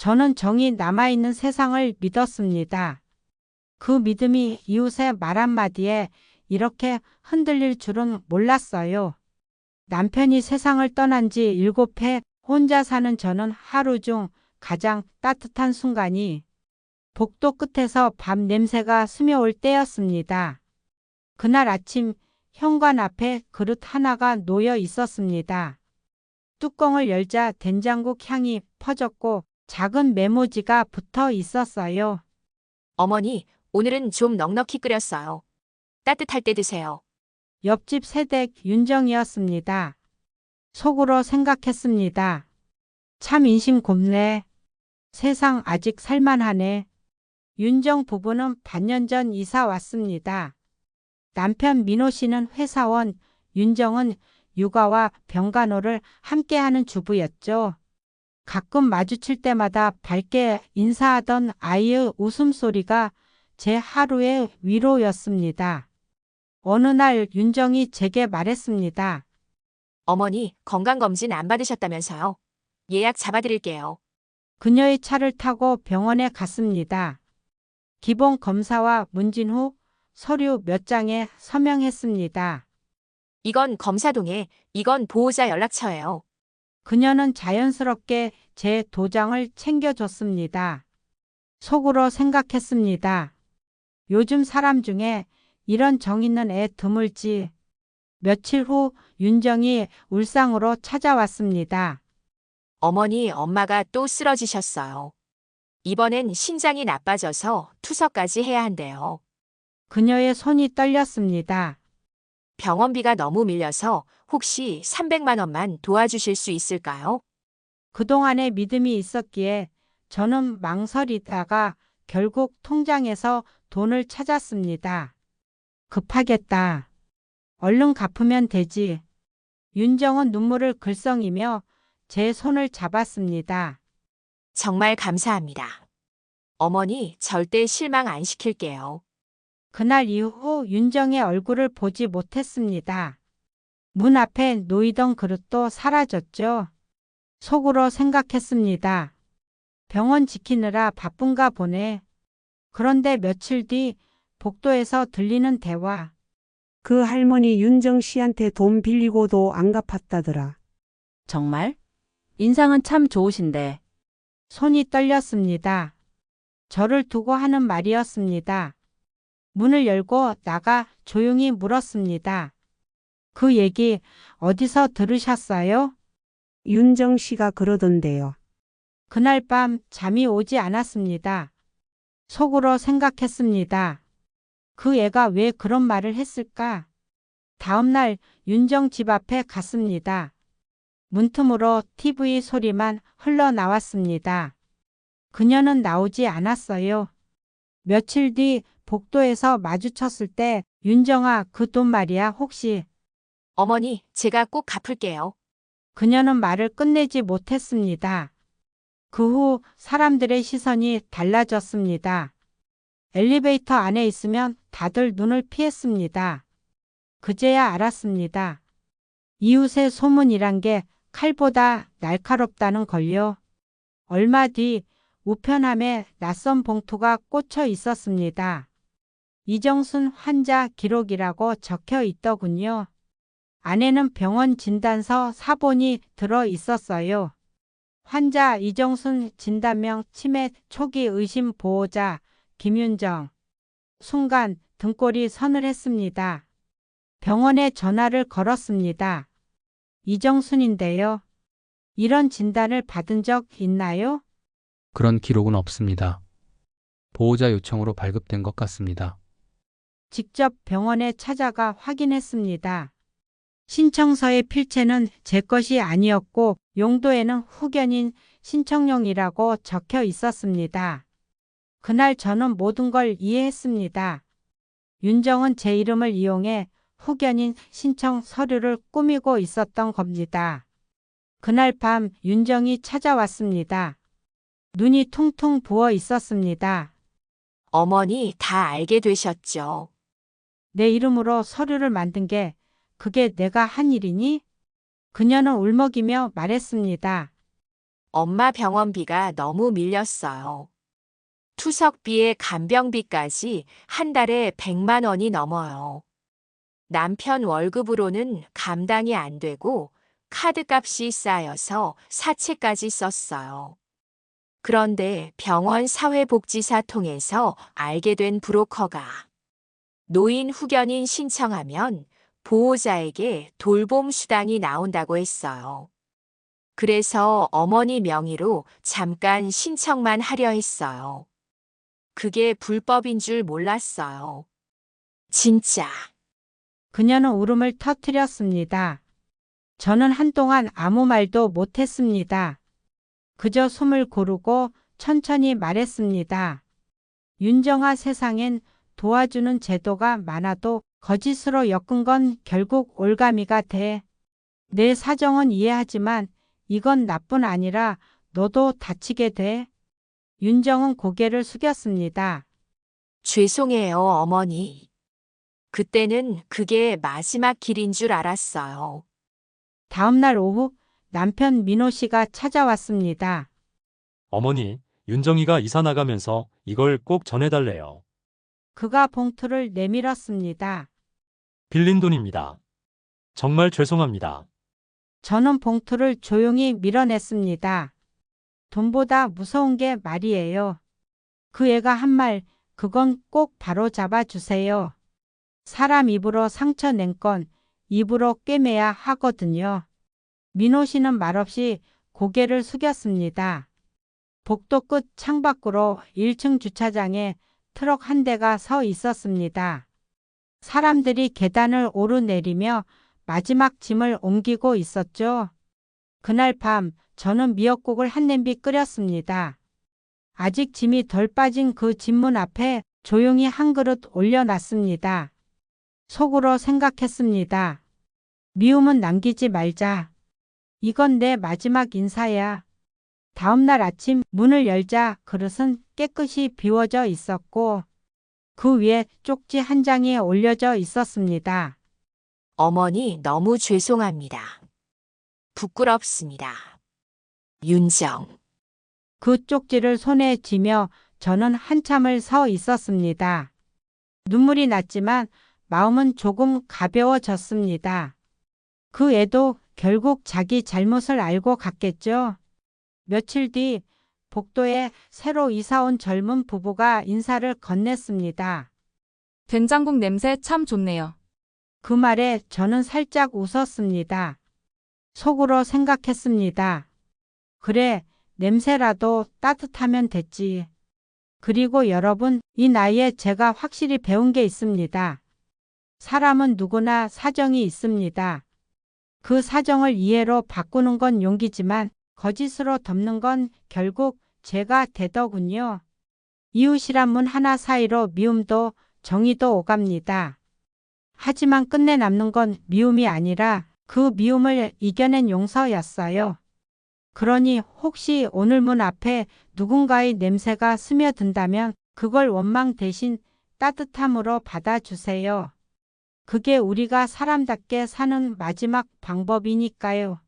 저는 정이 남아있는 세상을 믿었습니다. 그 믿음이 이웃의 말 한마디에 이렇게 흔들릴 줄은 몰랐어요. 남편이 세상을 떠난 지 7해 혼자 사는 저는 하루 중 가장 따뜻한 순간이 복도 끝에서 밥 냄새가 스며올 때였습니다. 그날 아침 현관 앞에 그릇 하나가 놓여 있었습니다. 뚜껑을 열자 된장국 향이 퍼졌고 작은 메모지가 붙어 있었어요. 어머니, 오늘은 좀 넉넉히 끓였어요. 따뜻할 때 드세요. 옆집 새댁 윤정이었습니다. 속으로 생각했습니다. 참 인심 곱네. 세상 아직 살만하네. 윤정 부부는 반년 전 이사 왔습니다. 남편 민호 씨는 회사원, 윤정은 육아와 병간호를 함께하는 주부였죠. 가끔 마주칠 때마다 밝게 인사하던 아이의 웃음소리가 제 하루의 위로였습니다. 어느 날 윤정이 제게 말했습니다. 어머니, 건강검진 안 받으셨다면서요? 예약 잡아드릴게요. 그녀의 차를 타고 병원에 갔습니다. 기본 검사와 문진 후 서류 몇 장에 서명했습니다. 이건 검사동에, 이건 보호자 연락처예요. 그녀는 자연스럽게 제 도장을 챙겨줬습니다. 속으로 생각했습니다. 요즘 사람 중에 이런 정 있는 애 드물지. 며칠 후 윤정이 울상으로 찾아왔습니다. 어머니, 엄마가 또 쓰러지셨어요. 이번엔 신장이 나빠져서 투석까지 해야 한대요. 그녀의 손이 떨렸습니다. 병원비가 너무 밀려서 혹시 300만 원만 도와주실 수 있을까요? 그동안의 믿음이 있었기에 저는 망설이다가 결국 통장에서 돈을 찾았습니다. 급하겠다. 얼른 갚으면 되지. 윤정은 눈물을 글썽이며 제 손을 잡았습니다. 정말 감사합니다. 어머니, 절대 실망 안 시킬게요. 그날 이후 윤정의 얼굴을 보지 못했습니다. 문 앞에 놓이던 그릇도 사라졌죠. 속으로 생각했습니다. 병원 지키느라 바쁜가 보네. 그런데 며칠 뒤 복도에서 들리는 대화. 그 할머니 윤정 씨한테 돈 빌리고도 안 갚았다더라. 정말? 인상은 참 좋으신데. 손이 떨렸습니다. 저를 두고 하는 말이었습니다. 문을 열고 나가 조용히 물었습니다. 그 얘기 어디서 들으셨어요? 윤정 씨가 그러던데요. 그날 밤 잠이 오지 않았습니다. 속으로 생각했습니다. 그 애가 왜 그런 말을 했을까? 다음날 윤정 집 앞에 갔습니다. 문틈으로 TV 소리만 흘러나왔습니다. 그녀는 나오지 않았어요. 며칠 뒤 복도에서 마주쳤을 때 윤정아, 그 돈 말이야 혹시? 어머니, 제가 꼭 갚을게요. 그녀는 말을 끝내지 못했습니다. 그 후 사람들의 시선이 달라졌습니다. 엘리베이터 안에 있으면 다들 눈을 피했습니다. 그제야 알았습니다. 이웃의 소문이란 게 칼보다 날카롭다는 걸요. 얼마 뒤 우편함에 낯선 봉투가 꽂혀 있었습니다. 이정순 환자 기록이라고 적혀 있더군요. 안에는 병원 진단서 사본이 들어 있었어요. 환자 이정순, 진단명 치매 초기 의심 보호자 김윤정. 순간 등골이 서늘했습니다. 병원에 전화를 걸었습니다. 이정순인데요. 이런 진단을 받은 적 있나요? 그런 기록은 없습니다. 보호자 요청으로 발급된 것 같습니다. 직접 병원에 찾아가 확인했습니다. 신청서의 필체는 제 것이 아니었고 용도에는 후견인 신청용이라고 적혀 있었습니다. 그날 저는 모든 걸 이해했습니다. 윤정은 제 이름을 이용해 후견인 신청 서류를 꾸미고 있었던 겁니다. 그날 밤 윤정이 찾아왔습니다. 눈이 퉁퉁 부어 있었습니다. 어머니, 다 알게 되셨죠? 내 이름으로 서류를 만든 게 그게 내가 한 일이니? 그녀는 울먹이며 말했습니다. 엄마 병원비가 너무 밀렸어요. 투석비에 간병비까지 한 달에 100만 원이 넘어요. 남편 월급으로는 감당이 안 되고 카드값이 쌓여서 사채까지 썼어요. 그런데 병원 사회복지사 통해서 알게 된 브로커가 노인 후견인 신청하면 보호자에게 돌봄 수당이 나온다고 했어요. 그래서 어머니 명의로 잠깐 신청만 하려 했어요. 그게 불법인 줄 몰랐어요. 진짜. 그녀는 울음을 터뜨렸습니다. 저는 한동안 아무 말도 못했습니다. 그저 숨을 고르고 천천히 말했습니다. 윤정아, 세상엔 도와주는 제도가 많아도 거짓으로 엮은 건 결국 올가미가 돼. 내 사정은 이해하지만 이건 나뿐 아니라 너도 다치게 돼. 윤정은 고개를 숙였습니다. 죄송해요, 어머니. 그때는 그게 마지막 길인 줄 알았어요. 다음 날 오후 남편 민호 씨가 찾아왔습니다. 어머니, 윤정이가 이사 나가면서 이걸 꼭 전해달래요. 그가 봉투를 내밀었습니다. 빌린 돈입니다. 정말 죄송합니다. 저는 봉투를 조용히 밀어냈습니다. 돈보다 무서운 게 말이에요. 그 애가 한 말, 그건 꼭 바로 잡아주세요. 사람 입으로 상처 낸 건 입으로 꿰매야 하거든요. 민호 씨는 말없이 고개를 숙였습니다. 복도 끝 창밖으로 1층 주차장에 트럭 한 대가 서 있었습니다. 사람들이 계단을 오르내리며 마지막 짐을 옮기고 있었죠. 그날 밤 저는 미역국을 한 냄비 끓였습니다. 아직 짐이 덜 빠진 그 집문 앞에 조용히 한 그릇 올려놨습니다. 속으로 생각했습니다. 미움은 남기지 말자. 이건 내 마지막 인사야. 다음 날 아침 문을 열자 그릇은 깨끗이 비워져 있었고 그 위에 쪽지 한 장이 올려져 있었습니다. 어머니 너무 죄송합니다. 부끄럽습니다. 윤정. 그 쪽지를 손에 쥐며 저는 한참을 서 있었습니다. 눈물이 났지만 마음은 조금 가벼워졌습니다. 그 애도 결국 자기 잘못을 알고 갔겠죠. 며칠 뒤 복도에 새로 이사 온 젊은 부부가 인사를 건넸습니다. 된장국 냄새 참 좋네요. 그 말에 저는 살짝 웃었습니다. 속으로 생각했습니다. 그래, 냄새라도 따뜻하면 됐지. 그리고 여러분, 이 나이에 제가 확실히 배운 게 있습니다. 사람은 누구나 사정이 있습니다. 그 사정을 이해로 바꾸는 건 용기지만 거짓으로 덮는 건 결국 죄가 되더군요. 이웃이란 문 하나 사이로 미움도 정의도 오갑니다. 하지만 끝내 남는 건 미움이 아니라 그 미움을 이겨낸 용서였어요. 그러니 혹시 오늘 문 앞에 누군가의 냄새가 스며든다면 그걸 원망 대신 따뜻함으로 받아주세요. 그게 우리가 사람답게 사는 마지막 방법이니까요.